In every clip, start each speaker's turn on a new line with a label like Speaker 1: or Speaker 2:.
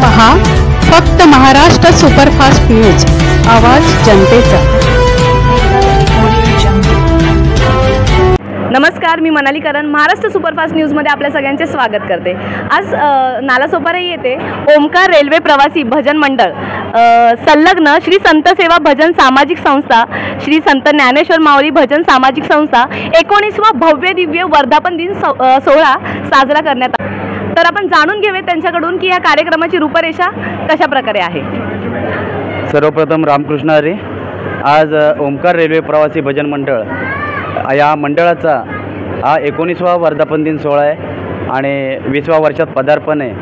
Speaker 1: पहा फक्त Maharashtra superfast news, आवाज जनतेचा।
Speaker 2: नमस्कार, मी मनाली करण महाराष्ट्र सुपरफास्ट न्यूजमध्ये आपल्या सगळ्यांचे स्वागत करते। आज नालासोपारा येथे ओमकार रेल्वे प्रवासी भजन मंडळ संलग्न श्री संत सेवा भजन सामाजिक संस्था, श्री संत ज्ञानेश्वर माऊली भजन सामाजिक संस्था 19वा भव्य दिव्य वर्धापन दिन सोहळा साजरा करण्यात आला। तर आपण जाणून घेऊया त्यांच्याकडून की या कार्यक्रमाची रूपरेषा कशा प्रकारे आहे।
Speaker 3: सर्वप्रथम रामकृष्ण हरी। आज ओमकार रेल्वे प्रवासी भजन मंडळ या मंडळाचा हा 19वा वर्धापन दिन सोहळा आहे आणि 20व्या वर्षात पदार्पण आहे।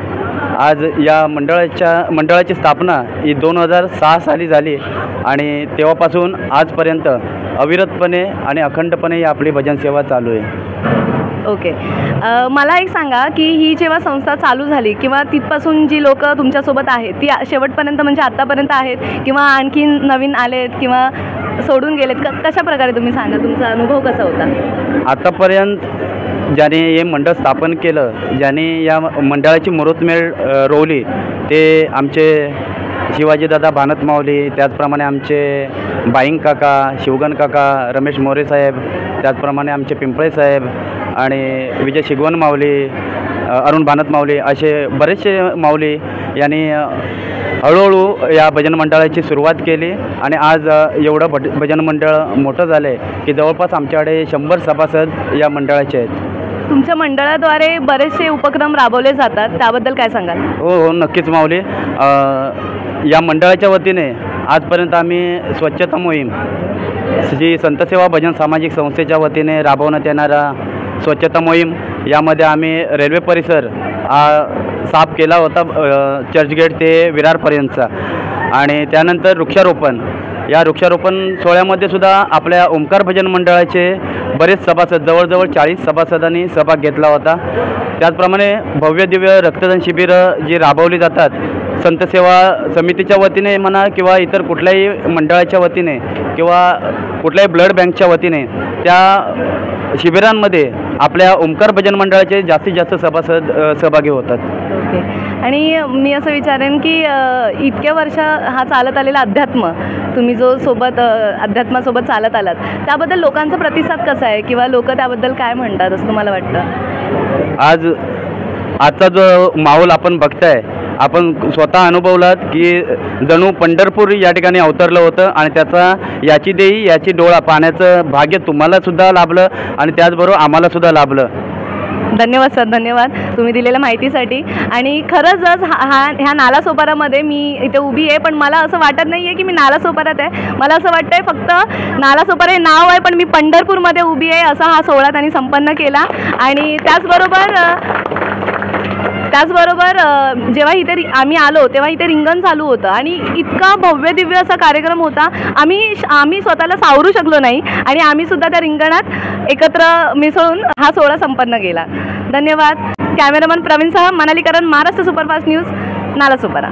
Speaker 3: आज या मंडळाची स्थापना ही 2006 साली झाली आणि तेव्हापासून आजपर्यंत अविरतपणे आणि अखंडपणे आपली भजन सेवा चालू आहे।
Speaker 2: ओके, मला एक सांगा की ही जेव्हा संस्था चालू झाली किंवा तिथपासून जी लोक तुमच्यासोबत आहेत ती शेवटपर्यंत म्हणजे आत्तापर्यंत आहेत किंवा आणखी नवीन आलेत किंवा सोडून गेलेत, कशा प्रकारे तुम्ही सांगा, तुमचा अनुभव कसा होता?
Speaker 3: आतापर्यंत ज्याने हे मंडळ स्थापन केलं, ज्याने या मंडळाची मुहूर्तमेढ रोवली ते आमचे शिवाजीदादा भानत माऊली, त्याचप्रमाणे आमचे बाईंग काका, शिवगण काका, रमेश मोरे साहेब, त्याचप्रमाणे आमचे पिंपळे साहेब आणि विजय शिगवण माऊली, अरुण भानत माऊली असे बरेचसे माऊली यांनी हळूहळू या भजन मंडळाची सुरुवात केली आणि आज एवढं भजन मंडळ मोठं झालं आहे की जवळपास आमच्याकडे 100 सभासद या मंडळाचे आहेत।
Speaker 2: तुमच्या मंडळाद्वारे बरेचसे उपक्रम राबवले जातात, त्याबद्दल काय सांगाल?
Speaker 3: हो, नक्कीच माऊली। या मंडळाच्या वतीने आजपर्यंत आम्ही स्वच्छता मोहीम, श्री संतसेवा भजन सामाजिक संस्थेच्या वतीने राबवण्यात येणारा स्वच्छता मोहीम, यामध्ये आम्ही रेल्वे परिसर साफ केला होता, चर्चगेट ते विरारपर्यंतचा, आणि त्यानंतर वृक्षारोपण, या वृक्षारोपण सोहळ्यामध्ये सुद्धा आपल्या ओमकार भजन मंडळाचे बरेच सभासद, जवळजवळ 40 सभासदांनी सहभाग घेतला होता। त्याचप्रमाणे भव्य दिव्य रक्तदान शिबिरं जी राबवली जातात संतसेवा समितीच्या वतीने म्हणा किंवा इतर कुठल्याही मंडळाच्या वतीने किंवा कुठल्याही ब्लड बँकच्या वतीने, त्या शिबिरांमध्ये आपल्या ओमकार भजन मंडळाचे जास्तीत जास्त सभासद सहभागी होतात।
Speaker 2: ओके, आणि मी असं विचारेन की इतक्या वर्ष हा चालत आलेला अध्यात्म, तुम्ही जो सोबत अध्यात्मासोबत चालत आलात, त्याबद्दल लोकांचा प्रतिसाद कसा आहे किंवा लोक त्याबद्दल काय म्हणतात असं तुम्हाला वाटतं?
Speaker 3: आजचा जो माहोल आपण बघताय, आपण स्वतः अनुभवलात की जणू पंढरपूर या ठिकाणी अवतरलं होतं आणि त्याचा याची देही याची डोळा पाहण्याचं भाग्य तुम्हाला सुद्धा लाभलं आणि त्याचबरोबर आम्हाला सुद्धा लाभलं।
Speaker 2: धन्यवाद सर, धन्यवाद तुम्ही दिलेल्या माहितीसाठी। आणि खरंच ह्या नालासोपारामध्ये मी इथे उभी आहे, पण मला असं वाटत नाही आहे की मी नालासोपारात आहे, मला असं वाटतं आहे फक्त नालासोपारा हे नाव आहे पण मी पंढरपूरमध्ये उभी आहे। असा हा सोहळा त्यांनी संपन्न केला आणि त्याचबरोबर जेव्हा इथे आम्ही आलो तेव्हा इथे रिंगण चालू होतं आणि इतका भव्य दिव्य असा कार्यक्रम होता, आम्ही स्वतःला सावरू शकलो नाही आणि आम्ही सुद्धा त्या रिंगणात एकत्र मिसळून हा सोहळा संपन्न केला। धन्यवाद। कॅमेरामन प्रवीणसह मनाली करण, महाराष्ट्र सुपरफास्ट न्यूज, नालासोपारा।